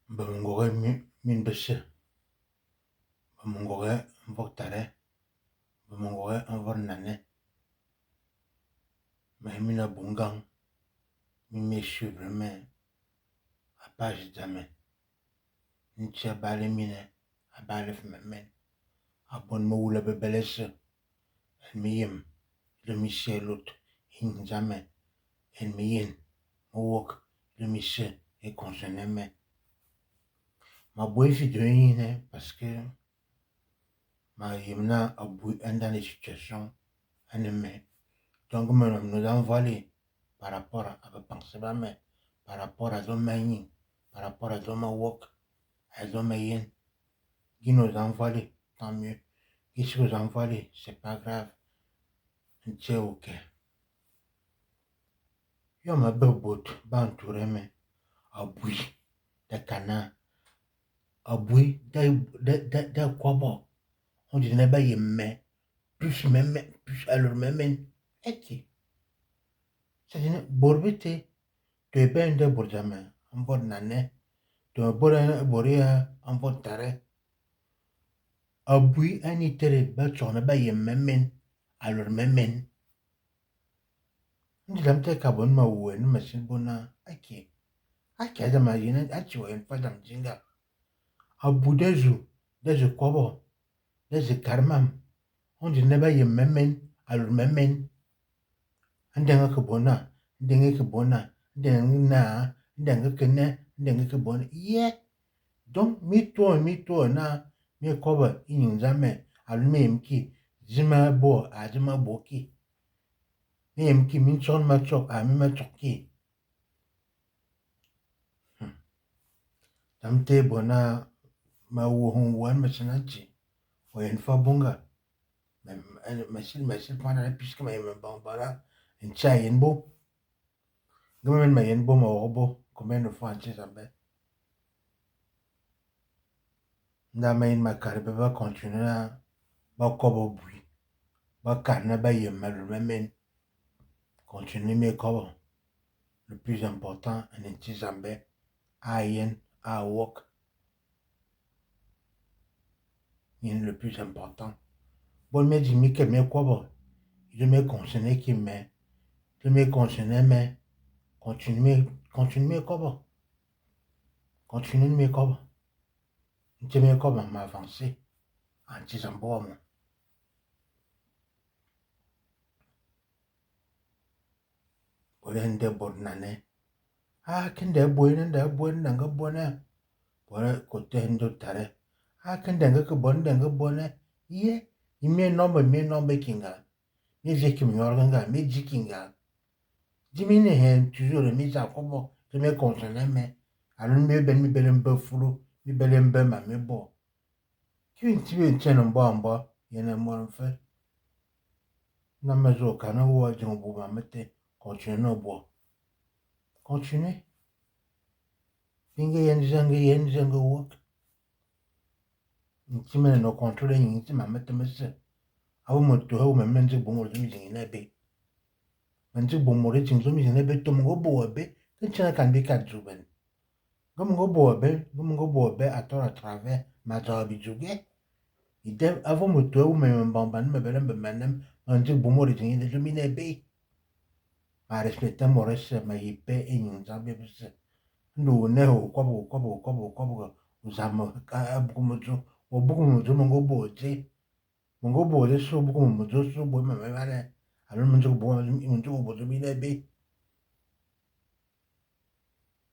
Bamungore min bese. Bamungore mvotare. Bamungore nane. Mahimina bungang. Mimi suivre me. A page dame. Ntia bale mine. A bale fmemen. A bon mo wula bebelese. En miyem. Le misye lot. In zame. En miyen. Mo wok. Le misye. E konseneme. Ma boy video yine parce que ma yemna abou dans les situations anémé. Donc nous envoyer par rapport à penser pas mais par rapport à l'homme par rapport à l'homme work à l'homme yen qui nous envoyer tant mieux qui si vous envoyer c'est pas grave c'est ok yo ma bebot bantouré mais aboui de cana aboui de quoi bon on dit n'est pas yemé plus même plus alors même et c'est-à-dire borbite to ben de borjame ambod nane to boria ambod tare abui ani tere ba chona ba yemen alors memen ndilam te kabon ma wen masin bona ake da ma yina achi wen fadam jinga abu dezu kobo dezu karmam on dit ne ba yemen alors memen ndenga ke bona ndenga kene ndenga ke bona donc mi to na mi koba inin zame alume mki zima bo a zima boki mi mki min son ma chok a mi ma choki tamte bona ma wo hon wan ma sananchi o en fa bunga masil pana puisque ma yem bambara en cha yenbo gama ma yenbo ma obo combien de fois tu zambe na main ma karbe ba continuer ba kobo bui ba karna ba yem malumen continue mes kobo le plus important en enti zambe a yen a wok yen le plus important bon me di mi ke me kobo je me concerné qui me je me concerné mais continue kobo continue mes kobo nti me kobo ma avancer anti zambo mo Olende bod nane kende boy nende boy nanga bona bora kote hendo tare kende nga ke bona ye me nombe kinga me veki myorga me jikinga dimine hen toujours me za kobo je me concerne me alun me ben mi belen be fulu mi belen be ma me bo ki ti be chen mbo yene mo fe na mezo kana wo jombo ba mete continue no bo continue binge yen zanga work nti me no control yin ti ma mete mese awu moto awu me menze bo mo zumi zin na be menze bo mo re zin zumi zin na be to mo bo be kinchana kan be ka juben go bo be atora travers ma za bi juge ide awu moto awu me mbamba me belen be menem menze bo mo re zin na zumi na be ma respecta mo rese ma yipe enyin zambe bese ndo ne ho kobo uzama bukumuzo obukumuzo mongo boje so bukumuzo so bo me vale alors mongo bo mi ne be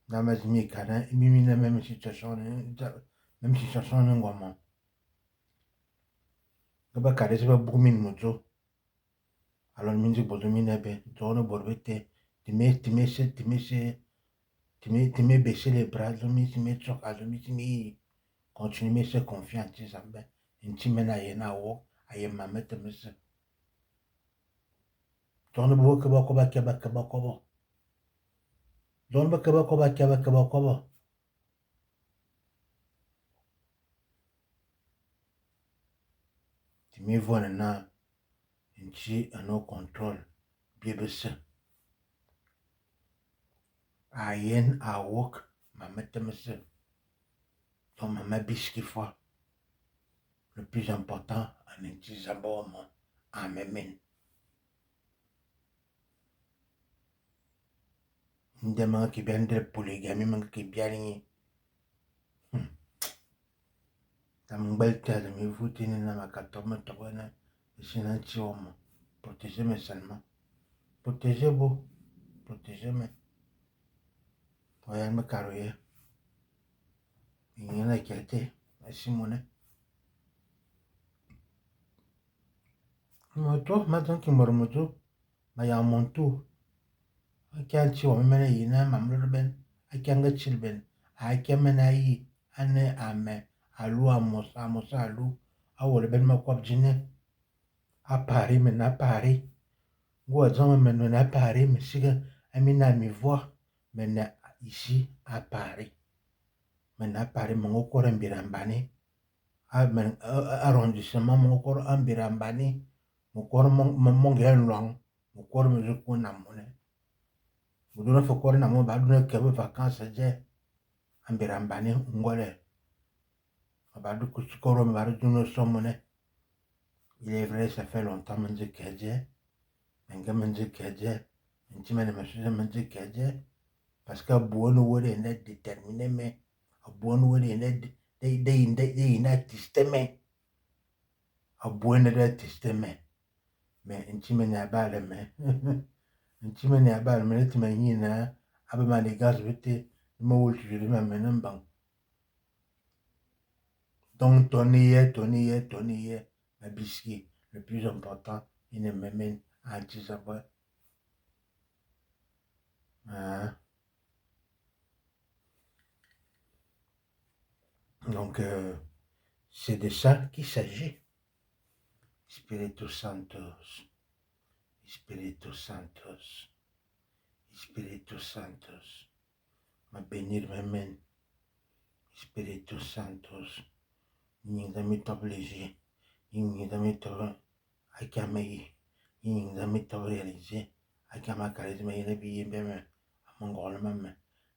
na ma mi kana mi na même situation ngoma gaba kare se ba bukumin muzo alors minzi bo mi ne be zono borbete tu me baisser les bras, tu me choc, tu me continue à se confier en tes amis. Tu me na yena wo, aye mame te mese. Don bo keba kobo. Don bo keba kobo. Tu me vois na, tu a no contrôle, bien bese. Ayen a wok, mame te mese. comme ma bisque fois. Le plus important, en utilisant bon, en même. Une demande qui vient de polygamie, mais qui vient de. Tam gbelta de mi voutine na ma katome togona. Sinon, tu homme. Protéger mes seulement. Protéger beau. Protéger mes. Regarde me carrière. Il y en a qui a été. Merci, mon. Moto, maintenant qu'il me remonte, mais il y a mon tour. I can't see what many in a mamma ben. I can't get children. I can't menai. Ane ame. Alu amos alu. I would have been my cop gene. A Paris, mais à Paris. Guazon, mais non à Paris, mais si I mean, à me voir. Mais ici, à Paris. Mais à Paris, mon corps en birambani. Arrondissement, mon corps en birambani. Mon corps, mon grand long. Mon corps, me je connais mon. Buduna fokore na mo baduna kebe vacances je ambirambani ngole abadu kuchikoro mbari duno somone. Il est vrai, ça fait longtemps que je keje, je keje, je keje, parce que bon word est déterminé, mais bon word est testé, a bon est testé, mais intimene abale me, intimene abale me, tu m'as na, abema les gaz vite, me wul tu je m'amène bang. Donc Tony, ma biscuit, le plus important, il ne m'amène à anti-savoir. Donc, c'est de ça qu'il s'agit. Espíritu Santos, Espíritu Santos, Espíritu Santos, ma bénir m'amène. Espíritu Santos, Ningami t'oblige, Ningami t'oblige, Akamei, Ningami t'oblige, Akama charisme, il est bien, bien, à mon grand maman,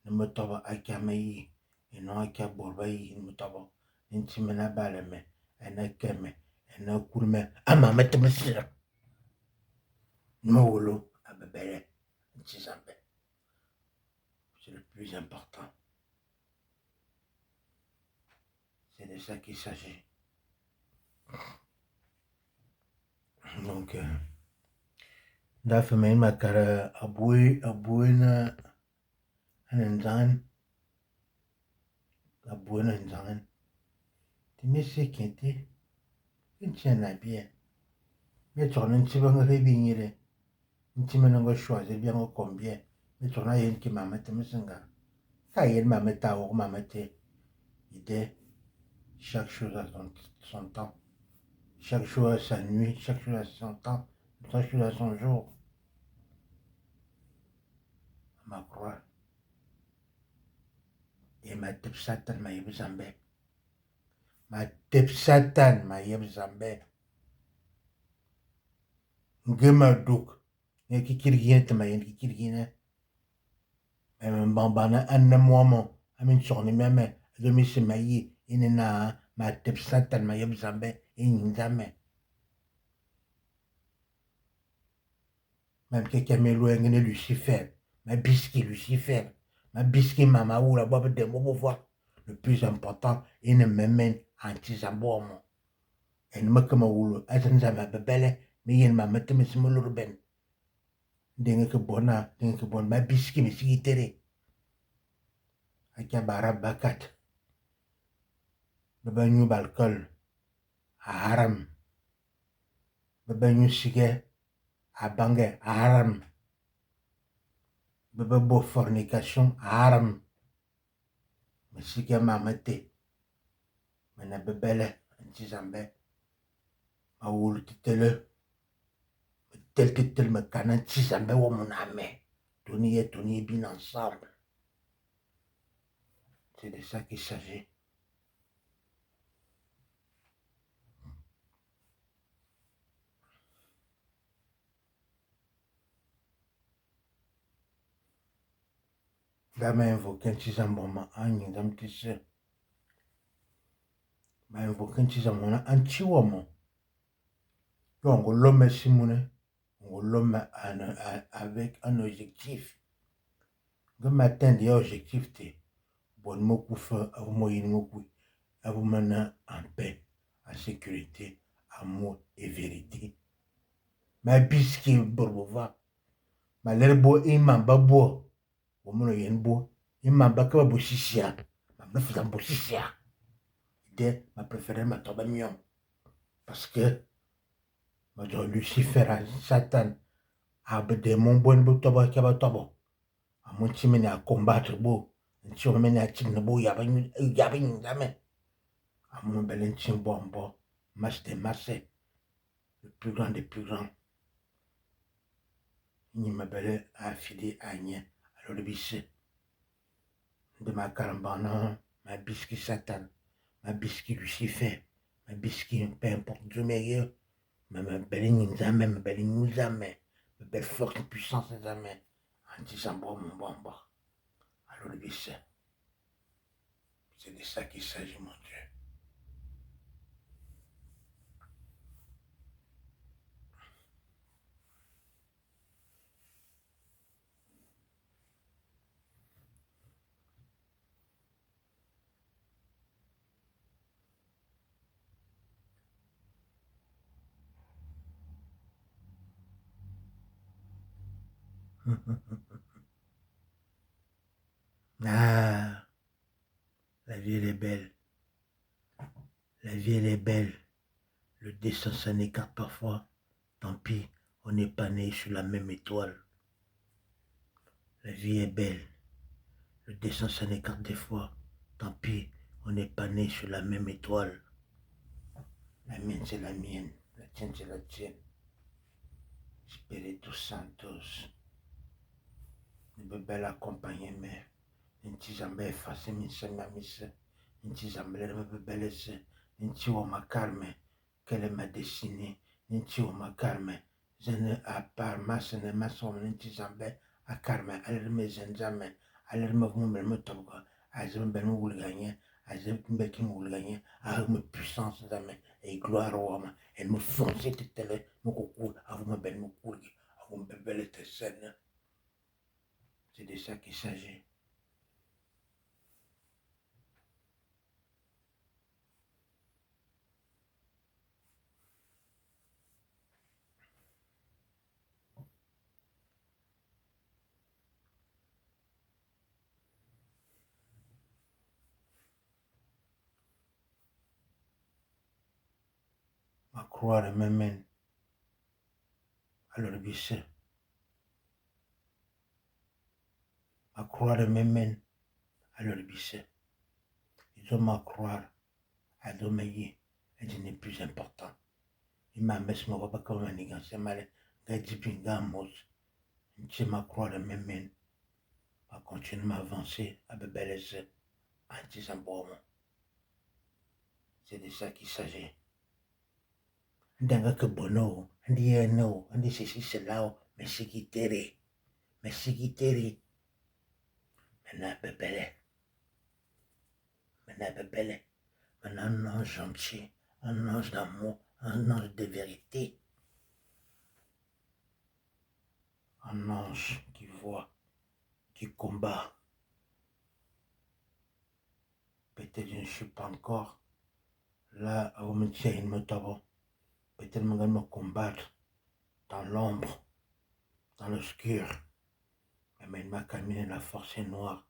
ne me toba Akamei, et non Akabourbaï, ne me toba, Nintimena balame, et ne keme, et ne courme, à ma mette monsieur, Molo, à bébé, c'est le plus important. C'est de ça qu'il s'agit. Donc, d'affaire ma cara aboué na anenzan, aboué na anenzan. Tu me sais qui était, tu tiens à bien. Mais tu en as un petit peu de réveillé, tu me choisir bien combien. Mais tu en as une qui m'a mis, tu me sens. Quand il m'a mis ta ou m'a mis, idée, chaque chose a son temps. Chaque chose a sa nuit, chaque chose a son temps, chaque chose a son jour. Ma croix. Et ma tip satan ma yeb zambe. Ma tip satan ma yeb zambe. Ngema duk. Nge kikirgine te ma yen kikirgine. E mbambana anna mwamo. Amin chokni meme. Domi se ma yi. Ine na ma tip satan ma yeb zambe. Ine zambe. Même quelqu'un me loue ngene Lucifer. Ma bisque Lucifer. Ma bisque mama ou la bobe de mo voir. Le plus important, il ne me mène anti-zambomo. Et ne me comme ou azanzama bebele, mais il m'a mis mes ben. Dingue que bona, dingue que bon, ma bisque me si tere. Akia barab bakat. Bebanyu balcol. Haram. Bebanyu sige. Abange. Haram. Bebebo fornication. Haram. Mais si que m'a mette. Mais na bebele, anti-zambe. Ma wulu titele. Tel me canan anti-zambe ou mon ame. Tony bien ensemble. C'est de ça qu'il s'agit. Dama invoqué un petit moment, un dame qui sait. ma invoqué nchizamona anchiwomo. Donc l'homme simone, l'homme avec un objectif. Que m'atteindre l'objectif t'es bon mot fait à vous moyen mot à vous mener en paix, en sécurité, amour et vérité. Ma biscuit bourgova, ma l'herbo et ma babo, au mon yenbo, et ma baka boshishia, ma bœuf dans boshishia. Idée, ma préférée ma tombe mion. Parce que, ma doit Lucifer, Satan, a des mon bon bout tobo kabatobo. A mon chimene à combattre beau, un chimene à chimnebo yabin jamais. À mon bel chimbombo, mas de massé, le plus grand des plus grands. Ni ma belle affidée à rien, alors le bissé. De ma carambana, ma biscuit Satan, ma biscuit Lucifer, ma biscuit peu importe Dieu meilleur, ma belle jamais, ma belle nous jamais, ma belle force et puissance jamais. Anti-sambo mon bomba. Alors le bissé. C'est de ça qu'il s'agit, mon Dieu. Ah, la vie elle est belle. La vie elle est belle. Le destin s'en écarte parfois. Tant pis, on n'est pas né sur la même étoile. La vie est belle. Le destin s'en écarte des fois. Tant pis, on n'est pas né sur la même étoile. La mienne c'est la mienne. La tienne c'est la tienne. Espiritu Santos. Une belle accompagnée, mais nti zambe efase mise ma mise. Nti zambe le belle se. Nti o makarme. Quelle est ma destinée? Nti o makarme. Je ne à part ma sene ma somme nti zambe a karme. Aller me zenjame. Aller me vumbe me togo. Azem ben ou gagner. Azem bekin ou gagner. A me puissance zame. Et gloire au homme. Et me foncer tele. Me coucou. A vous me ben me courgi. A vous me belle te scène. C'est de ça qu'il s'agit. Ma croire m'amène à leur bise. Ma croire m'amène à leur bise. Ils ont ma croire à dominer et ce n'est plus important. Il m'a mis ma papa comme un nigga, c'est mal. Gadjipinga mos. Je ma croire m'amène à continuer à avancer à bebelese anti-sambomo. C'est de ça qu'il s'agit. Ndanga que bono, ndi no, ndi ceci cela, mais c'est qui terre. Mais c'est qui terre. Maintenant bebele. Maintenant bebele. Un ange gentil, un ange d'amour, un ange de vérité, un ange qui voit, qui combat. Peut-être je ne suis pas encore là où me tient me tabo. Peut-être je vais me combattre dans l'ombre, dans l'obscur. Mais il m'a calmé, la force est noire.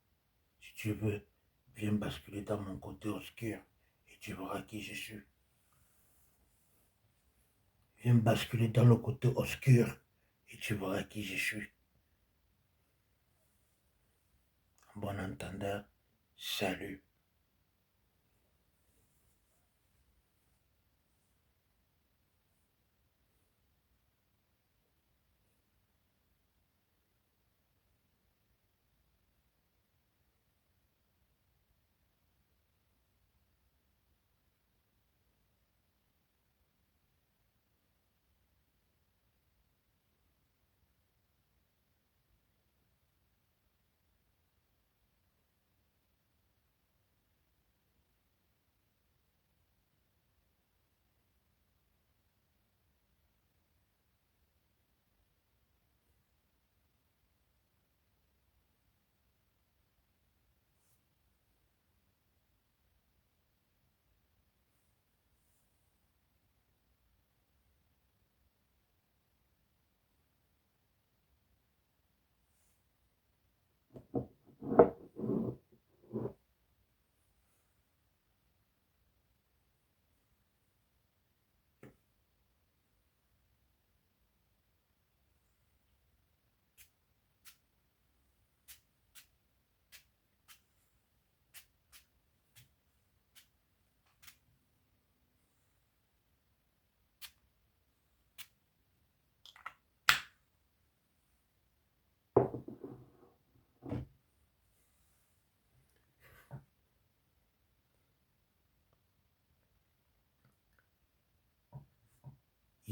Si tu veux, viens basculer dans mon côté obscur et tu verras qui je suis. Viens basculer dans le côté obscur et tu verras qui je suis. En bon entendeur, salut.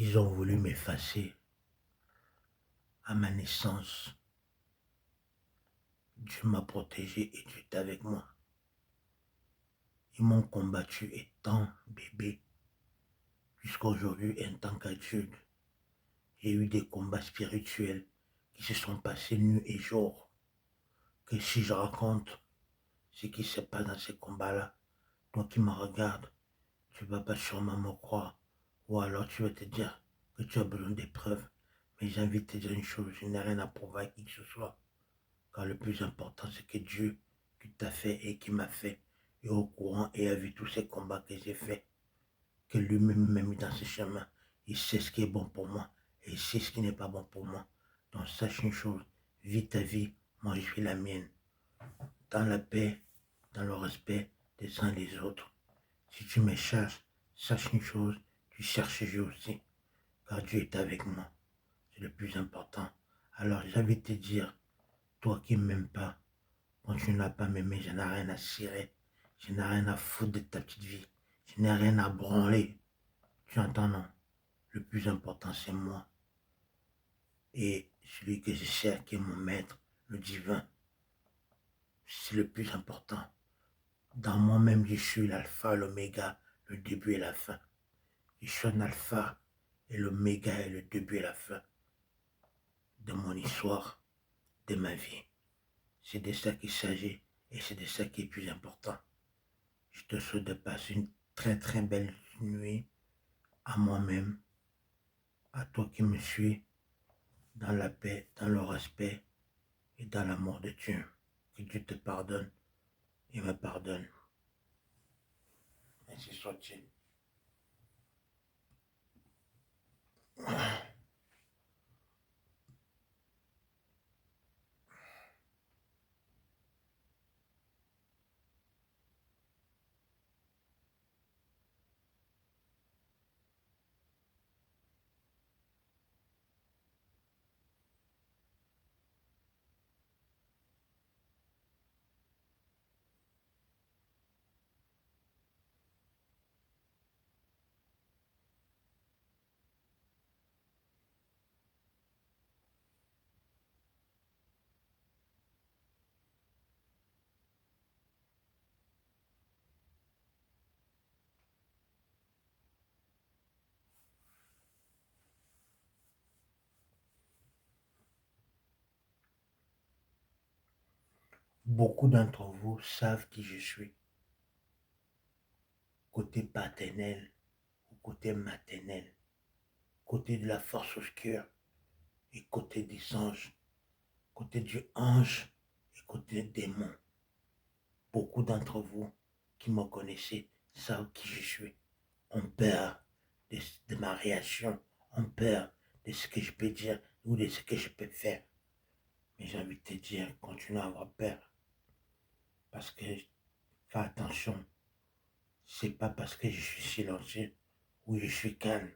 Ils ont voulu m'effacer à ma naissance. Dieu m'a protégé et Dieu est avec moi. Ils m'ont combattu étant bébé jusqu'à aujourd'hui en tant qu'adulte. J'ai eu des combats spirituels qui se sont passés nuit et jour. Que si je raconte ce qui se passe dans ces combats-là, toi qui me regardes, tu ne vas pas sûrement me croire. Ou alors tu vas te dire que tu as besoin d'épreuves. Mais j'ai envie de te dire une chose, je n'ai rien à prouver à qui que ce soit. Car le plus important, c'est que Dieu qui t'a fait et qui m'a fait est au courant et a vu tous ces combats que j'ai faits. Que lui-même m'a mis dans ce chemin. Il sait ce qui est bon pour moi et il sait ce qui n'est pas bon pour moi. Donc sache une chose, vis ta vie, moi je vis la mienne. Dans la paix, dans le respect des uns et des autres. Si tu me cherches, sache une chose, tu cherches Dieu aussi. Car Dieu est avec moi. C'est le plus important. Alors j'ai envie de te dire, toi qui ne m'aimes pas, quand tu n'as pas m'aimé, je n'ai rien à cirer. Je n'ai rien à foutre de ta petite vie. Je n'ai rien à branler. Tu entends, non? Le plus important, c'est moi. Et celui que je cherche, qui est mon maître, le divin. C'est le plus important. Dans moi-même, je suis l'alpha, l'oméga, le début et la fin. Je suis un alpha et l'oméga et le début et la fin de mon histoire, de ma vie. C'est de ça qu'il s'agit et c'est de ça qui est plus important. Je te souhaite de passer une très très belle nuit à moi-même, à toi qui me suis, dans la paix, dans le respect et dans l'amour de Dieu. Que Dieu te pardonne et me pardonne. Ainsi soit-il. Beaucoup d'entre vous savent qui je suis, côté paternel ou côté maternel, côté de la force obscure et côté des anges, côté du ange et côté démon. Beaucoup d'entre vous qui me connaissez savent qui je suis. On peur de ma réaction, on peur de ce que je peux dire ou de ce que je peux faire. Mais j'ai envie de te dire, continue à avoir peur. Parce que, fais attention, c'est pas parce que je suis silencieux ou je suis calme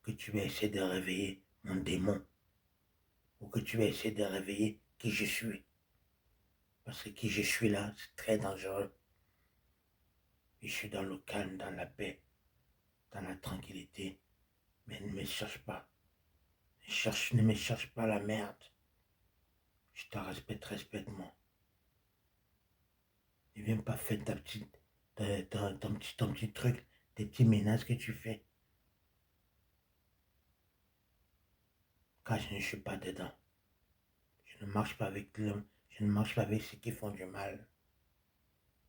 que tu vas essayer de réveiller mon démon ou que tu vas essayer de réveiller qui je suis. Parce que qui je suis là, c'est très dangereux. Je suis dans le calme, dans la paix, dans la tranquillité. Mais ne me cherche pas. Ne me cherche pas la merde. Je te respecte-moi. Ne viens pas faire ta petite, ton petit truc, tes petits ménages que tu fais. Car je ne suis pas dedans. Je ne marche pas avec l'homme. Je ne marche pas avec ceux qui font du mal.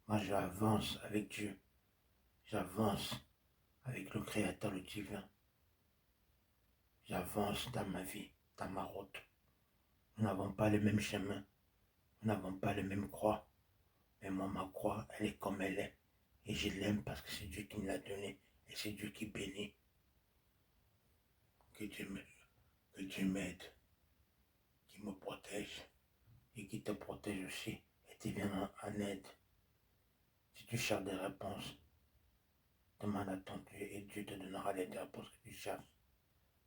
Moi, j'avance avec Dieu. J'avance avec le Créateur, le Divin. J'avance dans ma vie, dans ma route. Nous n'avons pas le même chemin. Nous n'avons pas le même croix. Mais moi, ma croix, elle est comme elle est. Et je l'aime parce que c'est Dieu qui me l'a donnée. Et c'est Dieu qui bénit. Que Dieu m'aide. Que Dieu m'aide. Qui me protège. Et qui te protège aussi. Et te vienne en aide. Si tu cherches des réponses, demande à ton Dieu et Dieu te donnera les réponses que tu cherches.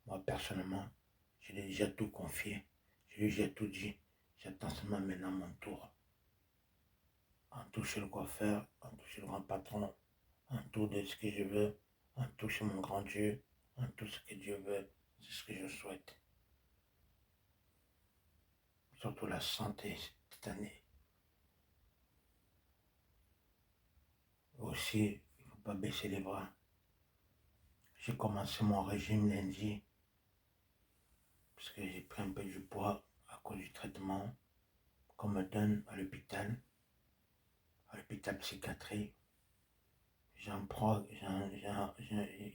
Moi, personnellement, j'ai déjà tout confié. J'ai déjà tout dit. J'attends seulement maintenant mon tour. En touche le coiffeur, en touche le grand patron, en tout de ce que je veux, en touche mon grand Dieu, dans tout ce que Dieu veut, c'est ce que je souhaite. Surtout la santé cette année. Aussi, il ne faut pas baisser les bras. J'ai commencé mon régime lundi parce que j'ai pris un peu du poids à cause du traitement qu'on me donne à l'hôpital psychiatrique. J'en prends,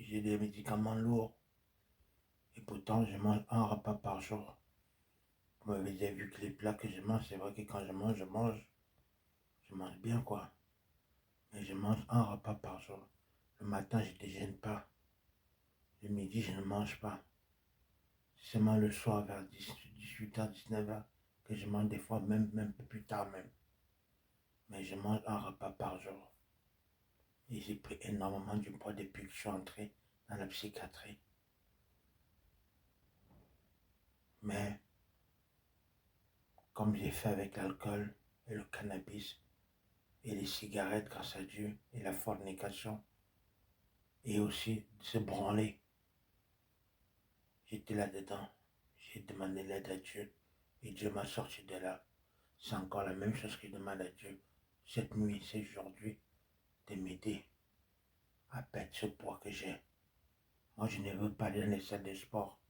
j'ai des médicaments lourds et pourtant je mange un repas par jour. Vous m'avez déjà vu que les plats que je mange, c'est vrai que quand je mange bien quoi. Mais je mange un repas par jour. Le matin, je ne déjeune pas. Le midi, je ne mange pas. C'est seulement le soir vers 18h, 19h que je mange des fois, même un peu plus tard même. Mais je mange un repas par jour. Et j'ai pris énormément du poids depuis que je suis entré dans la psychiatrie. Mais comme j'ai fait avec l'alcool et le cannabis et les cigarettes grâce à Dieu et la fornication et aussi se branler, j'étais là-dedans. J'ai demandé l'aide à Dieu et Dieu m'a sorti de là. C'est encore la même chose que je demande à Dieu cette nuit, c'est aujourd'hui, de m'aider à perdre ce poids que j'ai. Moi, je ne veux pas aller dans les salles de sport.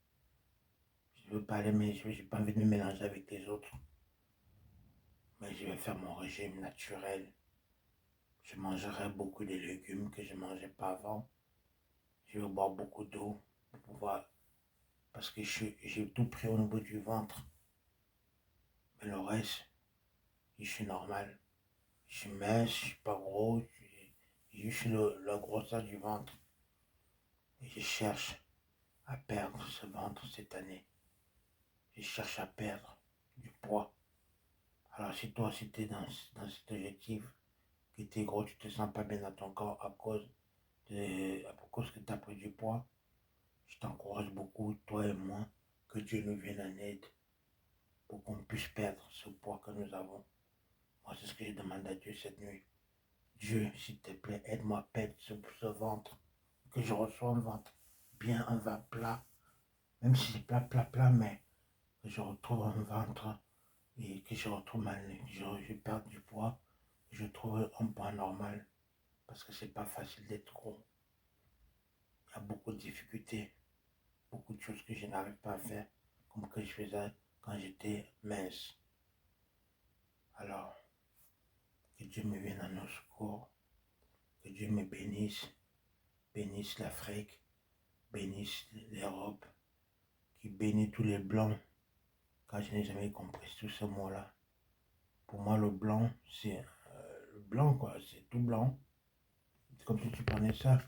Je ne veux pas aller, mais je n'ai pas envie de me mélanger avec les autres. Mais je vais faire mon régime naturel. Je mangerai beaucoup de légumes que je ne mangeais pas avant. Je vais boire beaucoup d'eau pour pouvoir... Parce que j'ai tout pris au niveau du ventre. Mais le reste, je suis normal. Je suis mince, je ne suis pas gros. J'ai juste la grosseur du ventre. Et je cherche à perdre ce ventre cette année. Je cherche à perdre du poids. Alors si toi aussi tu es dans cet objectif, que tu es gros, tu te sens pas bien dans ton corps à cause que tu as pris du poids, je t'encourage beaucoup, toi et moi, que Dieu nous vienne en aide pour qu'on puisse perdre ce poids que nous avons. Moi, c'est ce que je demande à Dieu cette nuit. Dieu, s'il te plaît, aide-moi à perdre ce ventre, que je reçois un ventre bien, un ventre plat, même si c'est plat, mais que je retrouve un ventre et que je retrouve je perds du poids, je trouve un poids normal, parce que c'est pas facile d'être gros. Il y a beaucoup de difficultés, beaucoup de choses que je n'arrive pas à faire, comme que je faisais quand j'étais mince. Alors, que Dieu me vienne à nos secours, que Dieu me bénisse l'Afrique, bénisse l'Europe, qui bénit tous les blancs, car je n'ai jamais compris tout ce mot-là. Pour moi, le blanc, c'est le blanc, quoi, c'est tout blanc. C'est comme si tu prenais ça.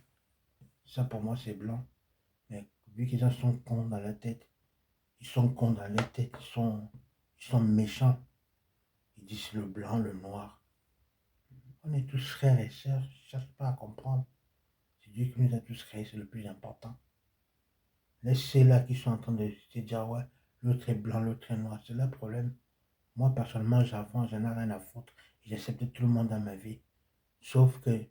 Ça, pour moi, c'est blanc. Mais vu qu'ils en sont cons dans la tête, ils sont cons dans la tête, ils sont méchants. Ils disent le blanc, le noir. On est tous frères et sœurs, je ne cherche pas à comprendre. C'est Dieu qui nous a tous créés, c'est le plus important. Laisse ceux-là qui sont en train de se dire, ouais, l'autre est blanc, l'autre est noir, c'est le problème. Moi, personnellement, j'avance, j'en ai rien à foutre. J'accepte tout le monde dans ma vie. Sauf que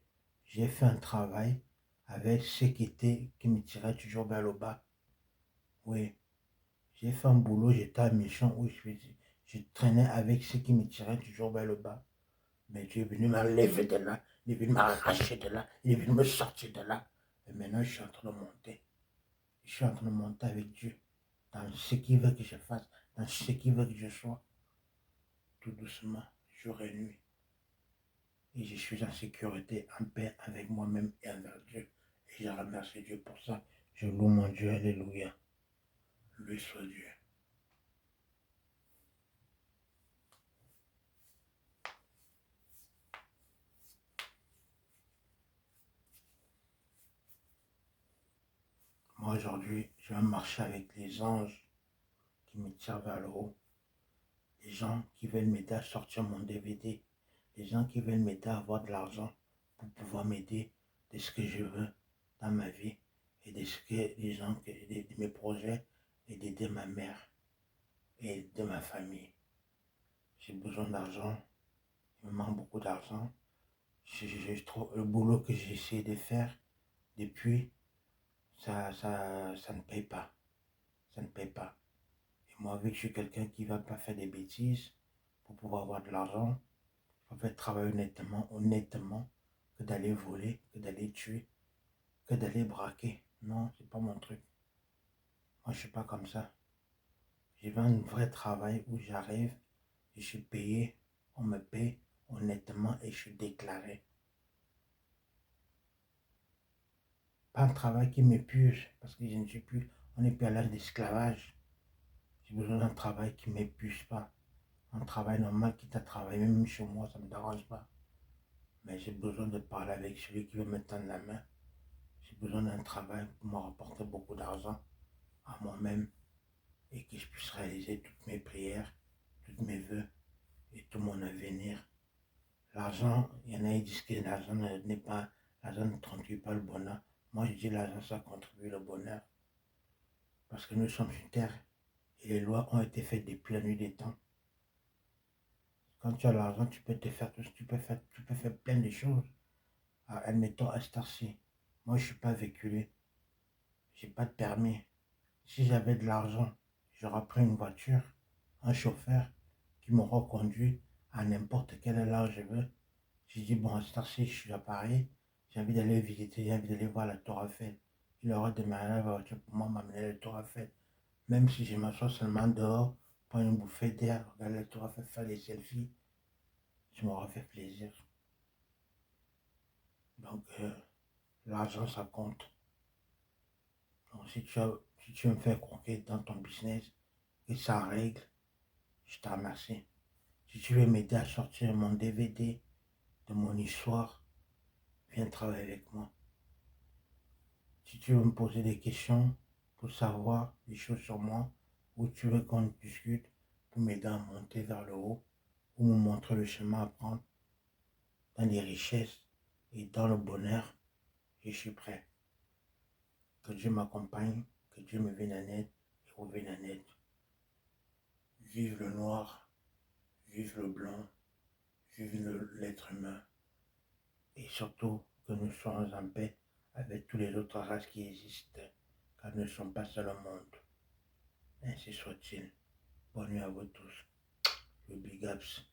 j'ai fait un travail avec ceux qui me tiraient toujours vers le bas. Oui, j'ai fait un boulot, j'étais à mission où je traînais avec ceux qui me tiraient toujours vers le bas. Mais Dieu est venu m'enlever de là, il est venu m'arracher de là, il est venu me sortir de là. Et maintenant, je suis en train de monter. Je suis en train de monter avec Dieu dans ce qu'il veut que je fasse, dans ce qu'il veut que je sois. Tout doucement, jour et nuit. Et je suis en sécurité, en paix avec moi-même et envers Dieu. Et je remercie Dieu pour ça. Je loue mon Dieu, alléluia. Lui soit Dieu. Moi aujourd'hui, je vais marcher avec les anges qui me tirent vers le haut. Les gens qui veulent m'aider à sortir mon DVD. Les gens qui veulent m'aider à avoir de l'argent pour pouvoir m'aider de ce que je veux dans ma vie et de ce que les gens, de mes projets et d'aider ma mère et de ma famille. J'ai besoin d'argent, il me manque beaucoup d'argent. Je trouve le boulot que j'ai essayé de faire depuis, ça ne paye pas. Ça ne paye pas. Et moi, vu que je suis quelqu'un qui ne va pas faire des bêtises pour pouvoir avoir de l'argent, je préfère travailler honnêtement, que d'aller voler, que d'aller tuer, que d'aller braquer. Non, c'est pas mon truc. Moi, je suis pas comme ça. Je veux un vrai travail où j'arrive, je suis payé, on me paye honnêtement et je suis déclaré. Pas un travail qui m'épuise, parce que je ne suis plus, on n'est plus à l'âge d'esclavage. J'ai besoin d'un travail qui ne m'épuise pas. Un travail normal, quitte à travailler, même chez moi, ça ne me dérange pas. Mais j'ai besoin de parler avec celui qui veut me tendre la main. J'ai besoin d'un travail pour me rapporter beaucoup d'argent à moi-même et que je puisse réaliser toutes mes prières, tous mes vœux et tout mon avenir. L'argent, il y en a qui disent que l'argent n'est pas, l'argent ne contribue pas le bonheur. Moi, je dis l'argent, ça contribue le bonheur. Parce que nous sommes une terre et les lois ont été faites depuis la nuit des temps. Quand tu as l'argent, tu peux te faire tout, tu peux faire plein de choses. Alors, admettons à cette heure-ci, moi je suis pas véhiculé, j'ai pas de permis. Si j'avais de l'argent, j'aurais pris une voiture, un chauffeur qui m'aura conduit à n'importe quelle heure je veux. J'ai dit, bon, à cette heure-ci, je suis à Paris, j'ai envie d'aller visiter, j'ai envie d'aller voir la Tour Eiffel. Il aura démarré la voiture pour moi m'amener à la Tour Eiffel. Même si je m'assois seulement dehors, prendre une bouffée d'air, regarder la Tour Eiffel, faire des selfies, je m'aurais fait plaisir. Donc, l'argent, ça compte. Donc, si tu veux me faire croquer dans ton business et ça règle, je te remercie. Si tu veux m'aider à sortir mon DVD de mon histoire, viens travailler avec moi. Si tu veux me poser des questions pour savoir des choses sur moi, ou tu veux qu'on discute pour m'aider à monter vers le haut, ou me montrer le chemin à prendre dans les richesses et dans le bonheur, je suis prêt. Que Dieu m'accompagne, que Dieu me vienne en aide et vous vienne en aide. Vive le noir, vive le blanc, vive l'être humain. Et surtout que nous soyons en paix avec toutes les autres races qui existent, car nous ne sommes pas seuls au monde. Ainsi soit-il. Bonne nuit à vous tous. Le Big Ups.